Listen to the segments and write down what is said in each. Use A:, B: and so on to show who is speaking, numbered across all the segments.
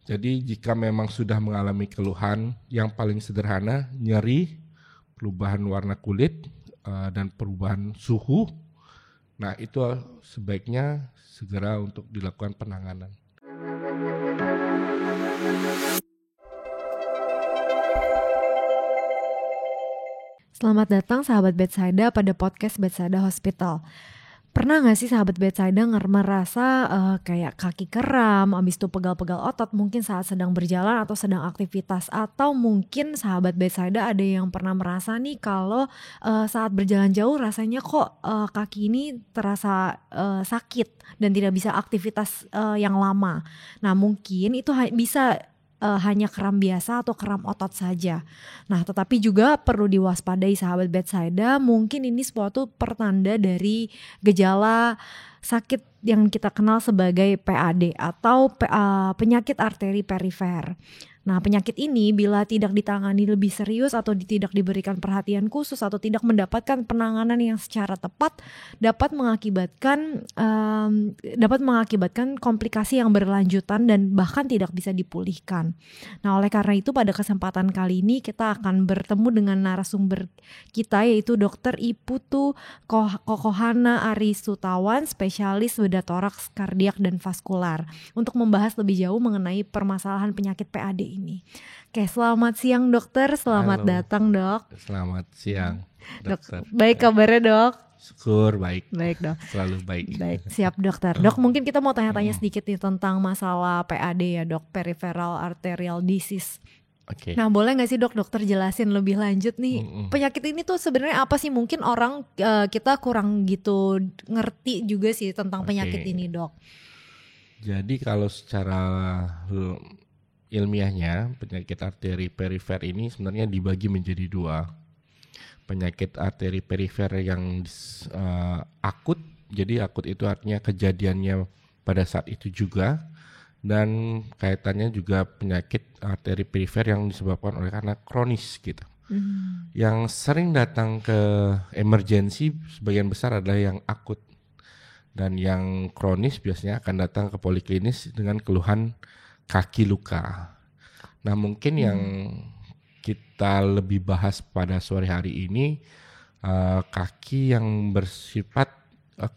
A: Jadi jika memang sudah mengalami keluhan yang paling sederhana, nyeri, perubahan warna kulit, dan perubahan suhu, nah itu sebaiknya segera untuk dilakukan penanganan.
B: Selamat datang sahabat Bethsaida pada podcast Bethsaida Hospital. Pernah gak sih sahabat Bethsaida merasa kayak kaki kram, abis itu pegal-pegal otot mungkin saat sedang berjalan atau sedang aktivitas? Atau mungkin sahabat Bethsaida ada yang pernah merasa nih kalau saat berjalan jauh rasanya kok kaki ini terasa sakit dan tidak bisa aktivitas yang lama. Nah mungkin itu bisa hanya kram biasa atau kram otot saja. Nah, tetapi juga perlu diwaspadai sahabat Bethsaida, mungkin ini suatu pertanda dari gejala sakit yang kita kenal sebagai PAD atau penyakit arteri perifer. Nah, penyakit ini bila tidak ditangani lebih serius atau tidak diberikan perhatian khusus atau tidak mendapatkan penanganan yang secara tepat dapat mengakibatkan komplikasi yang berlanjutan dan bahkan tidak bisa dipulihkan. Nah, oleh karena itu pada kesempatan kali ini kita akan bertemu dengan narasumber kita yaitu Dr. Iputu Kokohana Arisutawan, spesialis bedah toraks, kardiak dan vaskular untuk membahas lebih jauh mengenai permasalahan penyakit PAD ini. Oke, selamat siang dokter, selamat
A: Halo.
B: Datang dok.
A: Selamat siang dokter.
B: Baik kabarnya dok?
A: Syukur baik.
B: Baik dok.
A: Selalu baik.
B: Baik, siap dokter. Dok mungkin kita mau tanya-tanya sedikit nih tentang masalah PAD ya dok, peripheral arterial disease.
A: Oke.
B: Nah boleh gak sih dokter jelasin lebih lanjut nih penyakit ini tuh sebenarnya apa sih? Mungkin orang kita kurang gitu ngerti juga sih tentang penyakit ini dok.
A: Jadi kalau secara ilmiahnya penyakit arteri perifer ini sebenarnya dibagi menjadi dua. Penyakit arteri perifer yang akut, jadi akut itu artinya kejadiannya pada saat itu juga, dan kaitannya juga penyakit arteri perifer yang disebabkan oleh karena kronis gitu. Yang sering datang ke emergensi sebagian besar adalah yang akut, dan yang kronis biasanya akan datang ke poliklinis dengan keluhan kaki luka. Nah mungkin yang kita lebih bahas pada sore hari ini kaki yang bersifat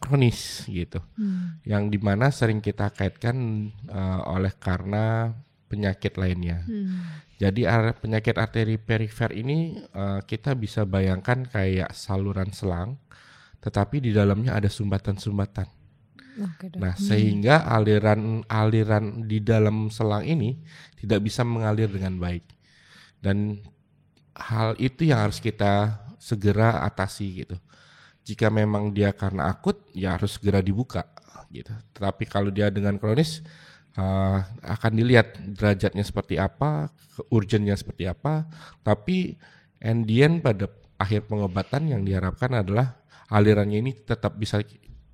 A: kronis gitu, yang dimana sering kita kaitkan oleh karena penyakit lainnya. Jadi penyakit arteri perifer ini kita bisa bayangkan kayak saluran selang, tetapi di dalamnya ada sumbatan-sumbatan. Nah, sehingga aliran di dalam selang ini tidak bisa mengalir dengan baik. Dan hal itu yang harus kita segera atasi gitu. Jika memang dia karena akut, ya harus segera dibuka gitu. Tetapi kalau dia dengan kronis, akan dilihat derajatnya seperti apa, urgennya seperti apa. Tapi end pada akhir pengobatan yang diharapkan adalah alirannya ini tetap bisa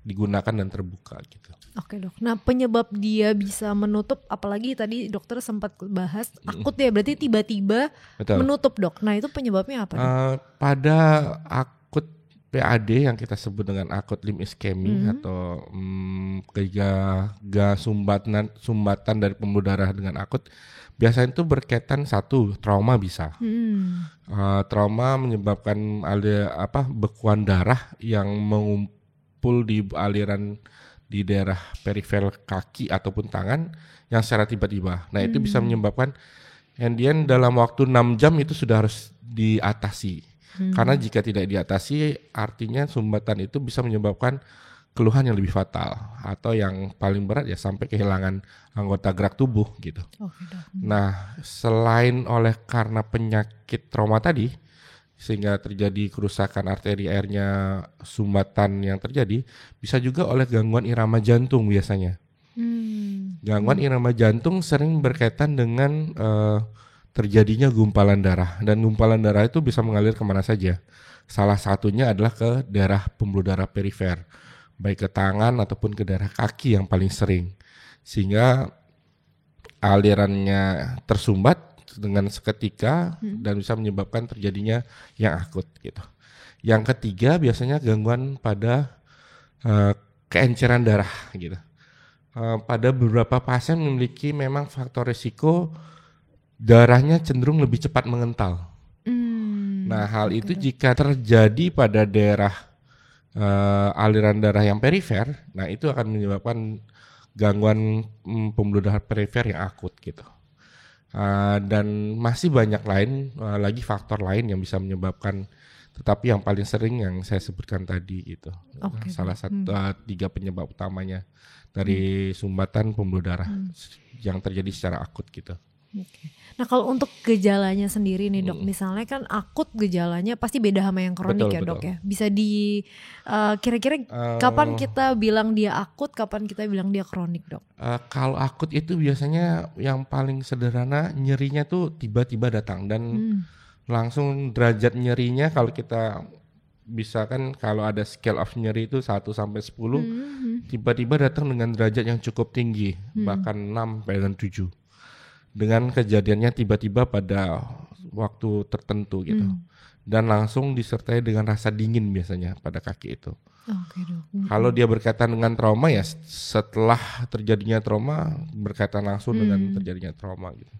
A: digunakan dan terbuka gitu.
B: Oke dok. Nah penyebab dia bisa menutup, apalagi tadi dokter sempat bahas akut ya, berarti tiba-tiba menutup dok. Nah itu penyebabnya apa dok?
A: Pada akut PAD yang kita sebut dengan akut limb ischemic atau sumbatan dari pembuluh darah dengan akut, biasanya itu berkaitan satu trauma bisa. Trauma menyebabkan bekuan darah yang mengumpul di aliran di daerah perifer kaki ataupun tangan yang secara tiba-tiba. Nah itu bisa menyebabkan dalam waktu 6 jam itu sudah harus diatasi. Karena jika tidak diatasi artinya sumbatan itu bisa menyebabkan keluhan yang lebih fatal atau yang paling berat ya sampai kehilangan anggota gerak tubuh gitu. Nah selain oleh karena penyakit trauma tadi sehingga terjadi kerusakan arteri airnya, sumbatan yang terjadi bisa juga oleh gangguan irama jantung biasanya. Gangguan irama jantung sering berkaitan dengan terjadinya gumpalan darah, dan gumpalan darah itu bisa mengalir kemana saja. Salah satunya adalah ke daerah pembuluh darah perifer, baik ke tangan ataupun ke daerah kaki yang paling sering, sehingga alirannya tersumbat dengan seketika dan bisa menyebabkan terjadinya yang akut gitu. Yang ketiga biasanya gangguan pada keenceran darah gitu. pada beberapa pasien memiliki memang faktor risiko darahnya cenderung lebih cepat mengental. Nah, hal itu jika terjadi pada daerah aliran darah yang perifer, nah itu akan menyebabkan gangguan pembuluh darah perifer yang akut gitu. Dan masih banyak lagi faktor lain yang bisa menyebabkan, tetapi yang paling sering yang saya sebutkan tadi itu. Salah satu 3 penyebab utamanya dari sumbatan pembuluh darah yang terjadi secara akut gitu.
B: Nah kalau untuk gejalanya sendiri nih dok, misalnya kan akut gejalanya pasti beda sama yang kronik ya dok ya. Bisa kira-kira kapan kita bilang dia akut, kapan kita bilang dia kronik dok?
A: Kalau akut itu biasanya yang paling sederhana, nyerinya tuh tiba-tiba datang dan langsung derajat nyerinya kalau kita bisa kan, kalau ada scale of nyeri itu 1 sampai 10, tiba-tiba datang dengan derajat yang cukup tinggi, bahkan 6 dan 7. Dengan kejadiannya tiba-tiba pada waktu tertentu gitu. Dan langsung disertai dengan rasa dingin biasanya pada kaki itu. Kalau dia berkaitan dengan trauma ya setelah terjadinya trauma berkaitan langsung dengan terjadinya trauma gitu.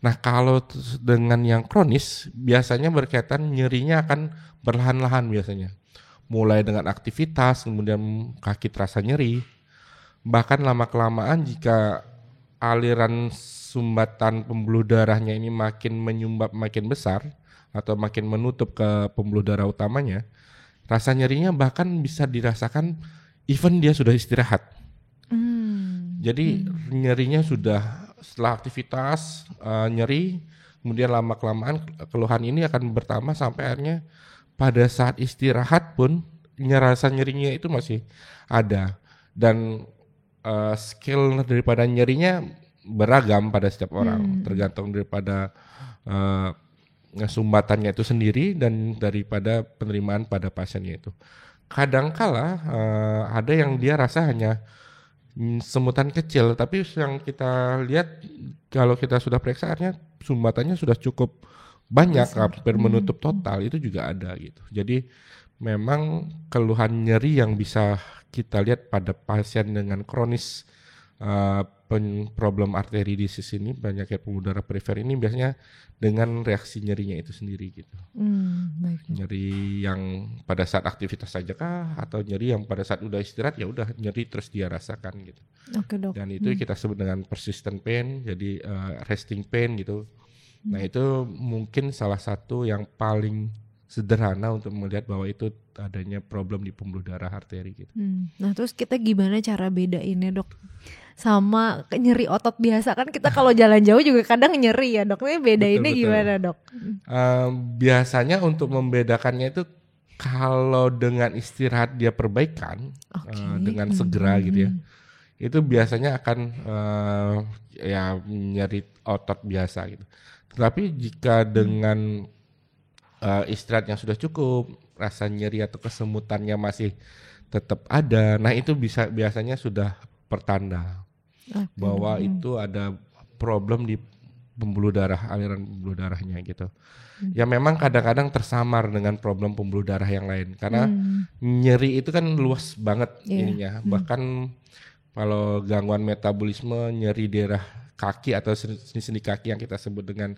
A: Nah kalau dengan yang kronis biasanya berkaitan nyerinya akan berlahan-lahan biasanya. Mulai dengan aktivitas, kemudian kaki terasa nyeri. Bahkan lama-kelamaan jika aliran sumbatan pembuluh darahnya ini makin menyumbat, makin besar atau makin menutup ke pembuluh darah utamanya, rasa nyerinya bahkan bisa dirasakan even dia sudah istirahat. Jadi nyerinya sudah setelah aktivitas nyeri, kemudian lama-kelamaan keluhan ini akan bertambah sampai akhirnya pada saat istirahat pun rasa nyerinya itu masih ada. Dan skill daripada nyerinya beragam pada setiap orang, tergantung daripada sumbatannya itu sendiri dan daripada penerimaan pada pasiennya itu. Kadangkala ada yang dia rasa hanya semutan kecil, tapi yang kita lihat kalau kita sudah periksa artinya sumbatannya sudah cukup banyak, hampir menutup total, itu juga ada gitu. Jadi memang keluhan nyeri yang bisa kita lihat pada pasien dengan kronis problem arteri disease ini, penyakit pembuluh darah perifer ini biasanya dengan reaksi nyerinya itu sendiri gitu. Nyeri yang pada saat aktivitas saja kah, atau nyeri yang pada saat udah istirahat ya udah nyeri terus dia rasakan gitu.
B: Dok.
A: Dan itu kita sebut dengan persistent pain, jadi resting pain gitu. Nah itu mungkin salah satu yang paling sederhana untuk melihat bahwa itu adanya problem di pembuluh darah arteri gitu.
B: Nah terus kita gimana cara bedainnya dok sama nyeri otot biasa? Kan kita kalau jalan jauh juga kadang nyeri ya dok. Ini bedainnya betul. Gimana dok?
A: Biasanya untuk membedakannya itu kalau dengan istirahat dia perbaikan dengan segera gitu ya, itu biasanya akan ya nyeri otot biasa gitu. Tetapi jika dengan istirahat yang sudah cukup, rasa nyeri atau kesemutannya masih tetap ada, nah itu biasanya sudah pertanda bahwa itu ada problem di pembuluh darah, aliran pembuluh darahnya gitu. Ya memang kadang-kadang tersamar dengan problem pembuluh darah yang lain karena nyeri itu kan luas banget ininya. Bahkan kalau gangguan metabolisme, nyeri daerah kaki atau sendi-sendi kaki yang kita sebut dengan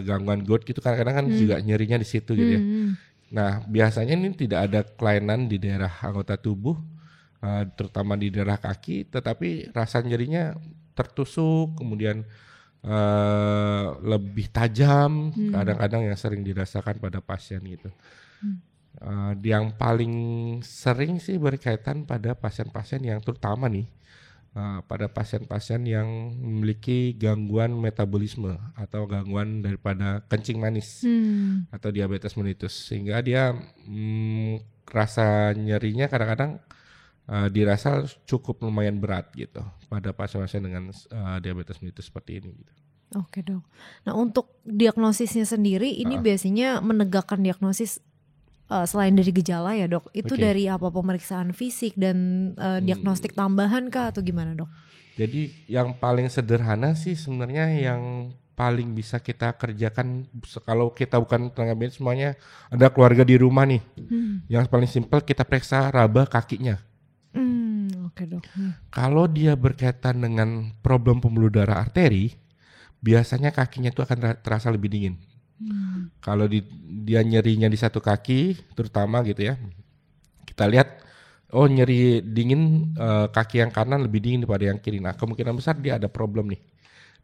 A: gangguan GOUT gitu kadang-kadang kan juga nyerinya di situ gitu ya. Nah biasanya ini tidak ada kelainan di daerah anggota tubuh, terutama di daerah kaki, tetapi rasa nyerinya tertusuk, kemudian lebih tajam, kadang-kadang yang sering dirasakan pada pasien gitu. Yang paling sering sih berkaitan pada pasien-pasien yang terutama nih, pada pasien-pasien yang memiliki gangguan metabolisme atau gangguan daripada kencing manis atau diabetes mellitus, sehingga dia rasa nyerinya kadang-kadang dirasa cukup lumayan berat gitu pada pasien-pasien dengan diabetes mellitus seperti ini gitu.
B: Oke dok. Nah untuk diagnosisnya sendiri ini biasanya menegakkan diagnosis selain dari gejala ya dok, itu dari apa, pemeriksaan fisik dan diagnostik tambahan kah atau gimana dok?
A: Jadi yang paling sederhana sih sebenarnya yang paling bisa kita kerjakan kalau kita bukan tenaga medis, semuanya ada keluarga di rumah nih. Yang paling simpel kita periksa raba kakinya.
B: Oke dok.
A: Kalau dia berkaitan dengan problem pembuluh darah arteri, biasanya kakinya itu akan terasa lebih dingin. Kalau dia nyerinya di satu kaki, terutama gitu ya, kita lihat, oh nyeri dingin kaki yang kanan lebih dingin daripada yang kiri. Nah kemungkinan besar dia ada problem nih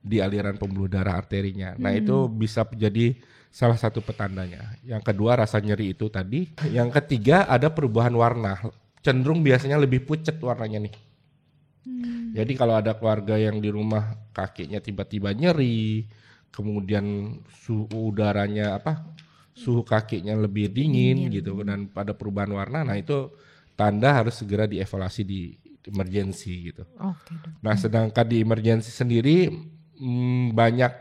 A: di aliran pembuluh darah arterinya. Nah itu bisa jadi salah satu petandanya. Yang kedua rasa nyeri itu tadi. Yang ketiga ada perubahan warna. Cenderung biasanya lebih pucat warnanya nih. Jadi kalau ada keluarga yang di rumah kakinya tiba-tiba nyeri, kemudian suhu udaranya suhu kakinya lebih dingin gitu dan pada perubahan warna, nah itu tanda harus segera dievaluasi di emergency gitu. Nah sedangkan di emergency sendiri banyak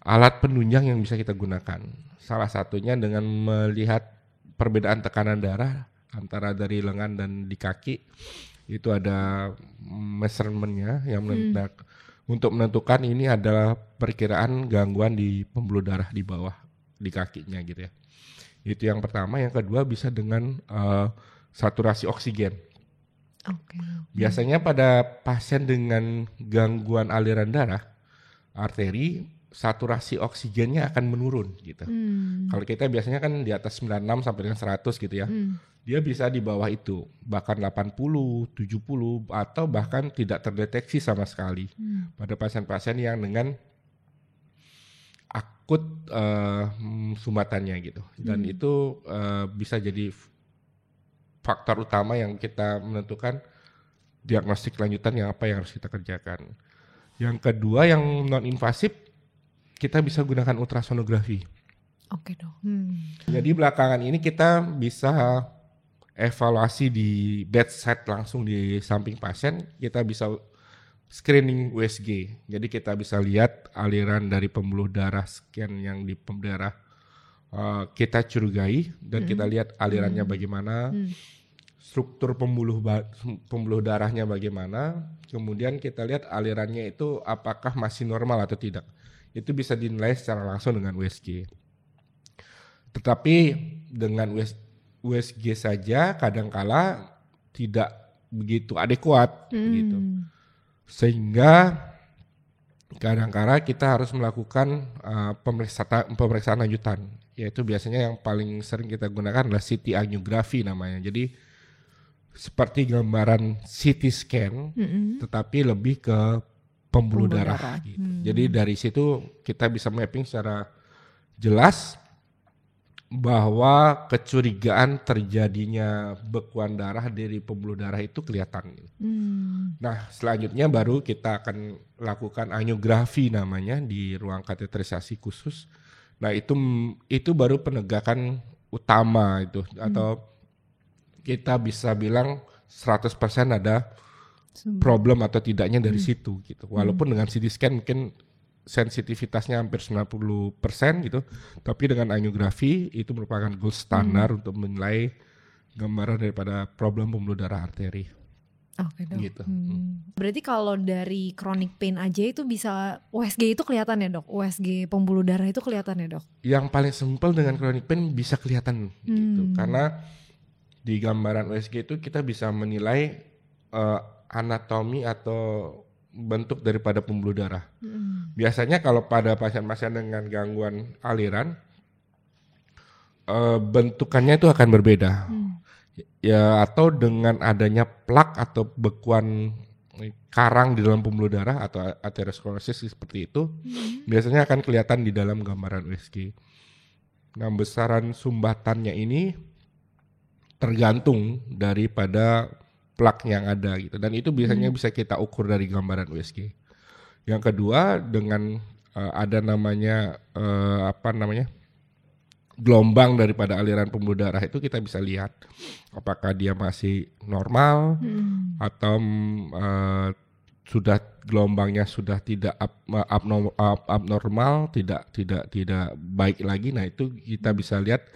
A: alat penunjang yang bisa kita gunakan. Salah satunya dengan melihat perbedaan tekanan darah antara dari lengan dan di kaki. Itu ada measurementnya yang untuk menentukan ini adalah perkiraan gangguan di pembuluh darah di bawah di kakinya gitu ya. Itu yang pertama. Yang kedua bisa dengan saturasi oksigen. Biasanya pada pasien dengan gangguan aliran darah arteri, saturasi oksigennya akan menurun gitu. Kalau kita biasanya kan di atas 96 sampai dengan 100 gitu ya. Dia bisa di bawah itu, bahkan 80, 70 atau bahkan tidak terdeteksi sama sekali pada pasien-pasien yang dengan akut sumbatannya gitu. Dan itu bisa jadi faktor utama yang kita menentukan diagnostik lanjutan yang apa yang harus kita kerjakan. Yang kedua yang non-invasif, kita bisa gunakan ultrasonografi.
B: Oke dok.
A: Jadi belakangan ini kita bisa evaluasi di bedside langsung di samping pasien, kita bisa screening USG. Jadi kita bisa lihat aliran dari pembuluh darah sekian yang di pembuluh darah kita curigai dan kita lihat alirannya bagaimana, struktur pembuluh darahnya bagaimana, kemudian kita lihat alirannya itu apakah masih normal atau tidak. Itu bisa dinilai secara langsung dengan USG. Tetapi dengan USG saja kadangkala tidak begitu adekuat gitu. Sehingga kadangkala kita harus melakukan pemeriksaan lanjutan, yaitu biasanya yang paling sering kita gunakan adalah CT angiografi namanya. Jadi seperti gambaran CT scan tetapi lebih ke pembuluh darah gitu. Jadi dari situ kita bisa mapping secara jelas bahwa kecurigaan terjadinya bekuan darah dari pembuluh darah itu kelihatan. Nah selanjutnya baru kita akan lakukan angiografi namanya di ruang kateterisasi khusus. Nah itu baru penegakan utama itu atau kita bisa bilang 100% ada problem atau tidaknya dari situ gitu. Walaupun dengan CT scan mungkin sensitivitasnya hampir 90% gitu, tapi dengan angiografi itu merupakan gold standar untuk menilai gambaran daripada problem pembuluh darah arteri.
B: Oke dok.
A: Gitu.
B: Berarti kalau dari chronic pain aja itu bisa USG itu kelihatan ya dok? USG pembuluh darah itu kelihatan ya dok?
A: Yang paling simpel dengan chronic pain bisa kelihatan gitu, karena di gambaran USG itu kita bisa menilai anatomi atau bentuk daripada pembuluh darah. Biasanya kalau pada pasien-pasien dengan gangguan aliran, bentukannya itu akan berbeda. Ya atau dengan adanya plak atau bekuan karang di dalam pembuluh darah atau atherosclerosis seperti itu, biasanya akan kelihatan di dalam gambaran USG. Nah, besaran sumbatannya ini tergantung daripada plak yang ada gitu, dan itu biasanya bisa kita ukur dari gambaran USG. Yang kedua dengan ada namanya gelombang daripada aliran pembuluh darah itu kita bisa lihat apakah dia masih normal atau sudah gelombangnya sudah tidak abnormal, tidak baik lagi. Nah itu kita bisa lihat.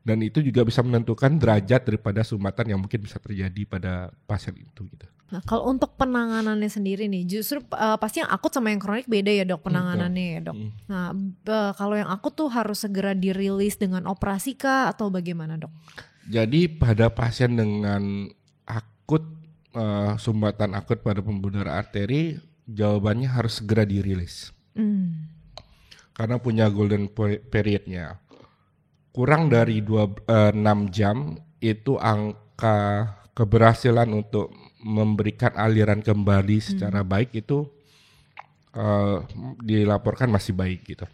A: Dan itu juga bisa menentukan derajat daripada sumbatan yang mungkin bisa terjadi pada pasien itu gitu.
B: Nah, kalau untuk penanganannya sendiri nih, justru pasti yang akut sama yang kronik beda ya dok penanganannya ya dok. Nah kalau yang akut tuh harus segera dirilis dengan operasi kah atau bagaimana dok?
A: Jadi pada pasien dengan akut sumbatan akut pada pembuluh darah arteri, jawabannya harus segera dirilis. Karena punya golden periodnya. Kurang dari 6 jam itu angka keberhasilan untuk memberikan aliran kembali secara baik itu dilaporkan masih baik gitu.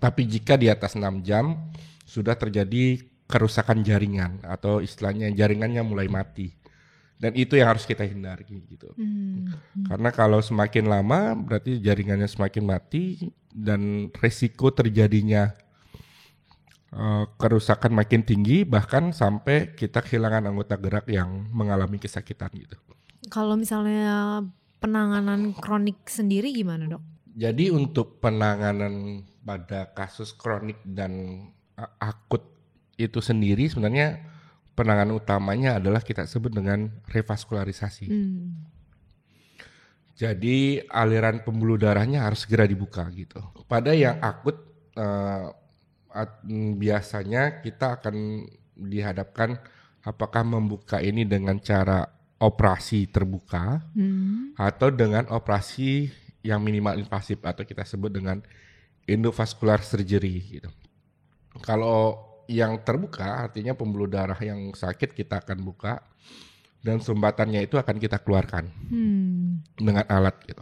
A: Tapi jika di atas 6 jam sudah terjadi kerusakan jaringan atau istilahnya jaringannya mulai mati. Dan itu yang harus kita hindari gitu. Karena kalau semakin lama berarti jaringannya semakin mati dan resiko terjadinya kerusakan makin tinggi, bahkan sampai kita kehilangan anggota gerak yang mengalami kesakitan gitu.
B: Kalau misalnya penanganan kronik sendiri gimana, Dok?
A: Jadi untuk penanganan pada kasus kronik dan akut itu sendiri sebenarnya penanganan utamanya adalah kita sebut dengan revaskularisasi. Jadi aliran pembuluh darahnya harus segera dibuka gitu. Pada yang akut biasanya kita akan dihadapkan apakah membuka ini dengan cara operasi terbuka atau dengan operasi yang minimal invasif atau kita sebut dengan endovascular surgery gitu. Kalau yang terbuka artinya pembuluh darah yang sakit kita akan buka dan sumbatannya itu akan kita keluarkan dengan alat gitu.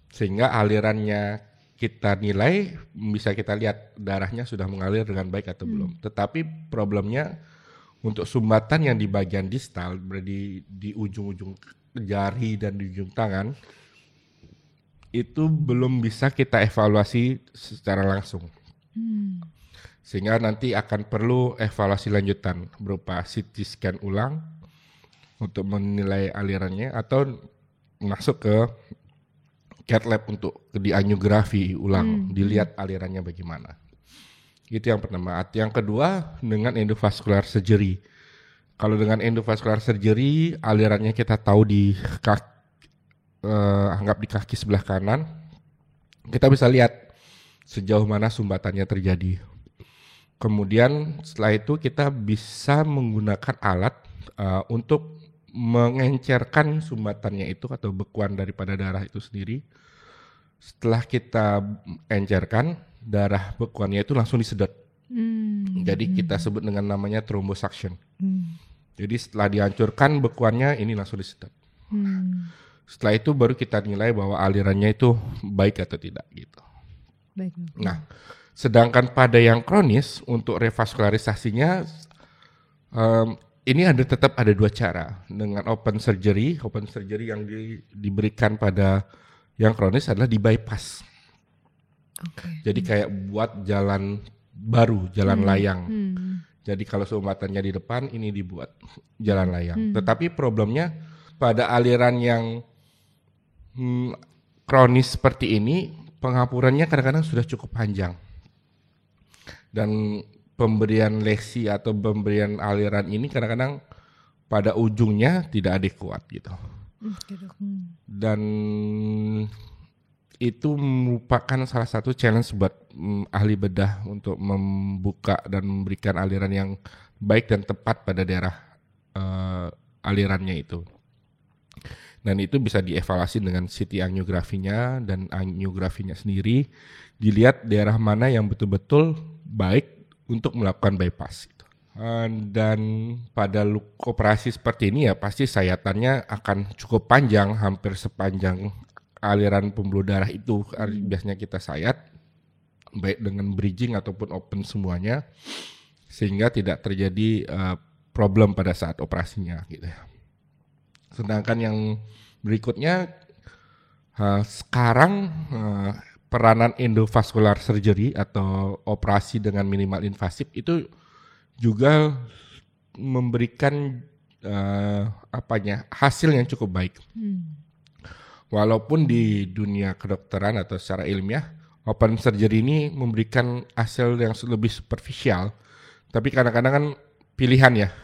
A: Sehingga alirannya kita nilai bisa kita lihat darahnya sudah mengalir dengan baik atau belum. Tetapi problemnya untuk sumbatan yang di bagian distal berarti di ujung-ujung jari dan di ujung tangan itu belum bisa kita evaluasi secara langsung. Sehingga nanti akan perlu evaluasi lanjutan berupa CT scan ulang untuk menilai alirannya atau masuk ke cath lab untuk diangiografi ulang, dilihat alirannya bagaimana. Itu yang pertama. Yang kedua dengan endovascular surgery. Kalau dengan endovascular surgery alirannya kita tahu di anggap di kaki sebelah kanan, kita bisa lihat sejauh mana sumbatannya terjadi. Kemudian setelah itu kita bisa menggunakan alat untuk mengencerkan sumbatannya itu atau bekuan daripada darah itu sendiri. Setelah kita encerkan, darah bekuannya itu langsung disedot. Jadi kita sebut dengan namanya thrombosuction. Jadi setelah dihancurkan bekuannya ini langsung disedot. Setelah itu baru kita nilai bahwa alirannya itu baik atau tidak gitu.
B: Baik.
A: Nah, sedangkan pada yang kronis untuk revaskularisasinya ini tetap ada dua cara. Dengan open surgery yang diberikan pada yang kronis adalah di bypass. Jadi kayak buat jalan baru, jalan layang. Jadi kalau sumbatannya di depan, ini dibuat jalan layang. Tetapi problemnya pada aliran yang kronis seperti ini, penghapurannya kadang-kadang sudah cukup panjang. Dan pemberian lesi atau pemberian aliran ini kadang-kadang pada ujungnya tidak adekuat gitu. Dan itu merupakan salah satu challenge buat ahli bedah untuk membuka dan memberikan aliran yang baik dan tepat pada daerah alirannya itu. Dan itu bisa dievaluasi dengan CT angiografinya dan angiografinya sendiri, dilihat daerah mana yang betul-betul baik untuk melakukan bypass. Dan pada operasi seperti ini ya pasti sayatannya akan cukup panjang, hampir sepanjang aliran pembuluh darah itu. Biasanya kita sayat baik dengan bridging ataupun open semuanya, sehingga tidak terjadi problem pada saat operasinya gitu ya. Sedangkan yang berikutnya sekarang peranan endovascular surgery atau operasi dengan minimal invasif itu juga memberikan hasil yang cukup baik. Walaupun di dunia kedokteran atau secara ilmiah open surgery ini memberikan hasil yang lebih superficial, tapi kadang-kadang kan pilihan ya.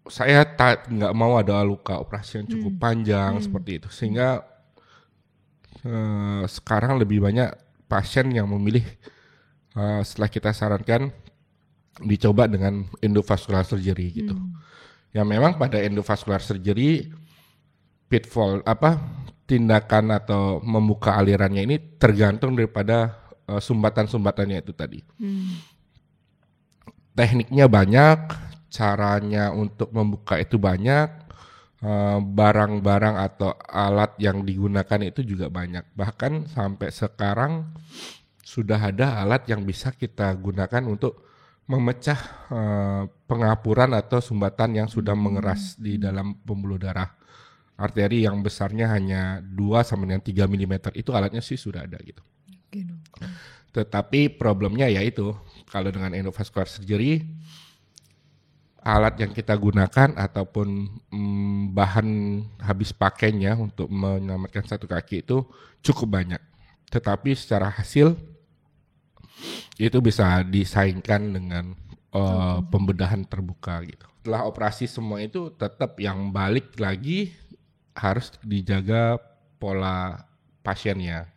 A: Saya nggak mau ada luka operasi yang cukup panjang seperti itu, sehingga sekarang lebih banyak pasien yang memilih setelah kita sarankan dicoba dengan endovascular surgery gitu. Ya memang pada endovascular surgery pitfall tindakan atau membuka alirannya ini tergantung daripada sumbatan-sumbatannya itu tadi. Tekniknya banyak, caranya untuk membuka itu banyak, barang-barang atau alat yang digunakan itu juga banyak. Bahkan sampai sekarang sudah ada alat yang bisa kita gunakan untuk memecah pengapuran atau sumbatan yang sudah mengeras di dalam pembuluh darah arteri yang besarnya hanya 2 sampai dengan 3 mm. Itu alatnya sih sudah ada gitu. Tetapi problemnya yaitu kalau dengan endovascular surgery, alat yang kita gunakan ataupun bahan habis pakainya untuk menyelamatkan satu kaki itu cukup banyak. Tetapi secara hasil itu bisa disaingkan dengan pembedahan terbuka gitu. Setelah operasi semua itu tetap yang balik lagi harus dijaga pola pasiennya.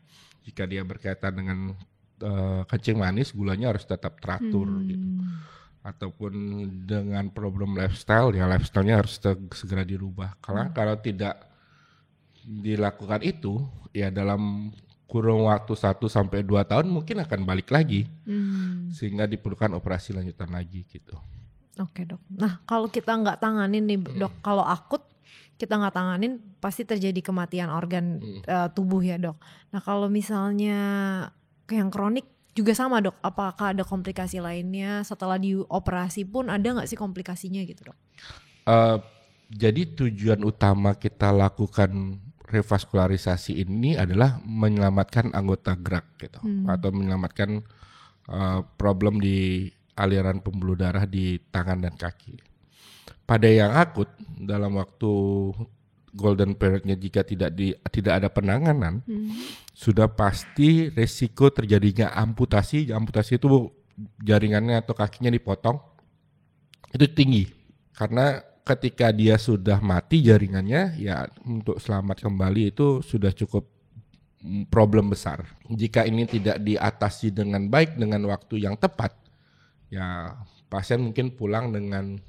A: Jika dia berkaitan dengan kencing manis, gulanya harus tetap teratur gitu. Ataupun dengan problem lifestyle, ya lifestyle-nya harus segera dirubah. Karena kalau tidak dilakukan itu, ya dalam kurun waktu 1 sampai 2 tahun mungkin akan balik lagi. Sehingga diperlukan operasi lanjutan lagi gitu.
B: Oke dok. Nah kalau kita nggak tanganin nih dok, kalau akut kita nggak tanganin pasti terjadi kematian organ tubuh ya dok. Nah kalau misalnya yang kronik juga sama dok, apakah ada komplikasi lainnya setelah dioperasi pun ada nggak sih komplikasinya gitu dok?
A: Jadi tujuan utama kita lakukan revaskularisasi ini adalah menyelamatkan anggota gerak gitu, atau menyelamatkan problem di aliran pembuluh darah di tangan dan kaki. Pada yang akut dalam waktu golden periodnya jika tidak ada penanganan, sudah pasti resiko terjadinya amputasi. Amputasi itu jaringannya atau kakinya dipotong, itu tinggi. Karena ketika dia sudah mati jaringannya, ya untuk selamat kembali itu sudah cukup problem besar. Jika ini tidak diatasi dengan baik dengan waktu yang tepat, ya pasien mungkin pulang dengan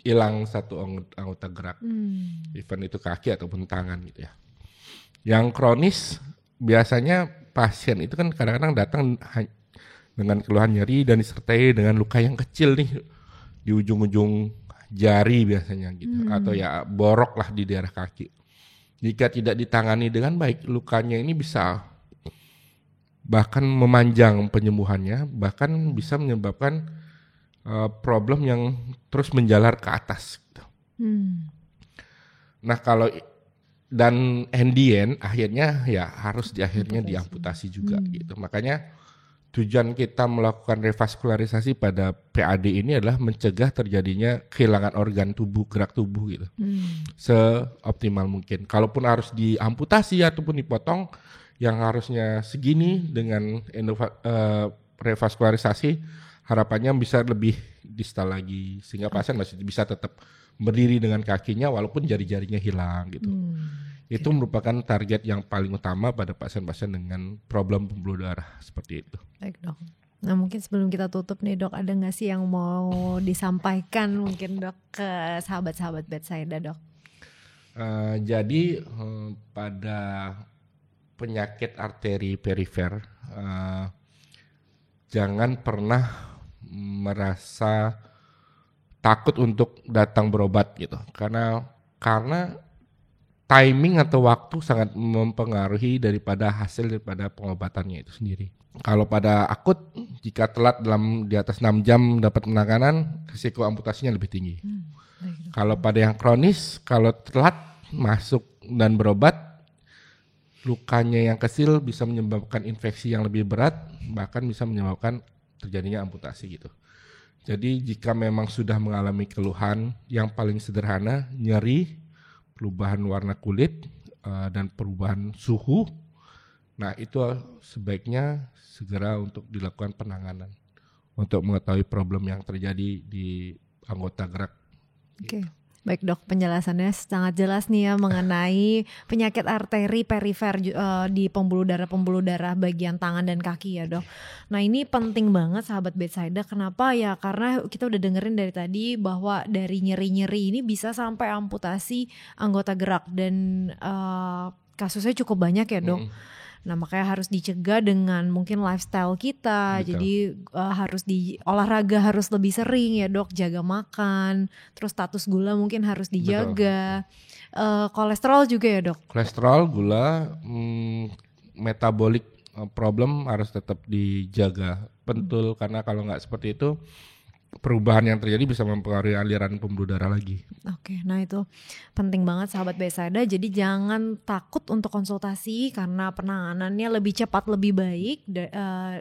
A: hilang satu anggota gerak, even itu kaki ataupun tangan gitu ya. Yang kronis biasanya pasien itu kan kadang-kadang datang dengan keluhan nyeri dan disertai dengan luka yang kecil nih di ujung-ujung jari biasanya gitu, atau ya borok lah di daerah kaki. Jika tidak ditangani dengan baik, lukanya ini bisa bahkan memanjang penyembuhannya, bahkan bisa menyebabkan problem yang terus menjalar ke atas. Gitu. Nah kalau dan end akhirnya ya harus akhirnya diamputasi juga gitu. Makanya tujuan kita melakukan revaskularisasi pada PAD ini adalah mencegah terjadinya kehilangan organ tubuh, gerak tubuh gitu, seoptimal mungkin. Kalaupun harus diamputasi ataupun dipotong, yang harusnya segini dengan revaskularisasi, harapannya bisa lebih distal lagi sehingga pasien masih bisa tetap berdiri dengan kakinya walaupun jari-jarinya hilang gitu. Itu merupakan target yang paling utama pada pasien-pasien dengan problem pembuluh darah seperti itu. Baik
B: dok. Nah mungkin sebelum kita tutup nih dok, ada nggak sih yang mau disampaikan mungkin dok ke sahabat-sahabat Bethsaida dok?
A: Jadi pada penyakit arteri perifer, jangan pernah merasa takut untuk datang berobat gitu, karena timing atau waktu sangat mempengaruhi daripada hasil daripada pengobatannya itu sendiri. Kalau pada akut, jika telat di atas 6 jam dapat penanganan, risiko amputasinya lebih tinggi. Kalau pada yang kronis, kalau telat masuk dan berobat, lukanya yang kecil bisa menyebabkan infeksi yang lebih berat, bahkan bisa menyebabkan terjadinya amputasi gitu. Jadi jika memang sudah mengalami keluhan yang paling sederhana, nyeri, perubahan warna kulit, dan perubahan suhu, nah itu sebaiknya segera untuk dilakukan penanganan untuk mengetahui problem yang terjadi di anggota gerak.
B: Oke. Baik dok, penjelasannya sangat jelas nih ya mengenai penyakit arteri perifer di pembuluh darah bagian tangan dan kaki ya dok. Nah ini penting banget sahabat Bethsaida, kenapa ya? Karena kita udah dengerin dari tadi bahwa dari nyeri-nyeri ini bisa sampai amputasi anggota gerak dan kasusnya cukup banyak ya dok. Nah makanya harus dicegah dengan mungkin lifestyle kita.
A: Betul.
B: Jadi harus olahraga harus lebih sering ya dok, jaga makan, terus status gula mungkin harus dijaga. Kolesterol juga ya dok.
A: Kolesterol, gula, metabolic problem harus tetap dijaga. Betul, karena kalau nggak seperti itu perubahan yang terjadi bisa mempengaruhi aliran pembuluh darah lagi.
B: Oke, nah itu penting banget sahabat Bethsaida. Jadi jangan takut untuk konsultasi karena penanganannya lebih cepat lebih baik.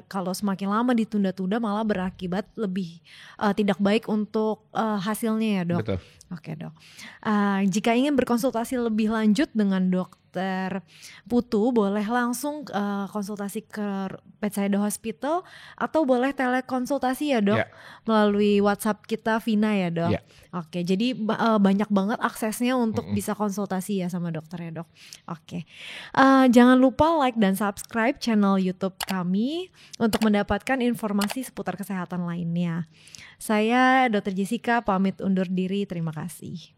B: Kalau semakin lama ditunda-tunda malah berakibat lebih tidak baik untuk hasilnya ya dok.
A: Betul.
B: Oke dok. Jika ingin berkonsultasi lebih lanjut dengan dokter Putu, boleh langsung konsultasi ke Bethsaida Hospital atau boleh telekonsultasi ya dok, melalui WhatsApp kita Vina ya dok. Oke, jadi banyak banget aksesnya untuk bisa konsultasi ya sama dokter ya dok. Oke, jangan lupa like dan subscribe channel YouTube kami untuk mendapatkan informasi seputar kesehatan lainnya. Saya Dr. Jessica pamit undur diri, terima kasih.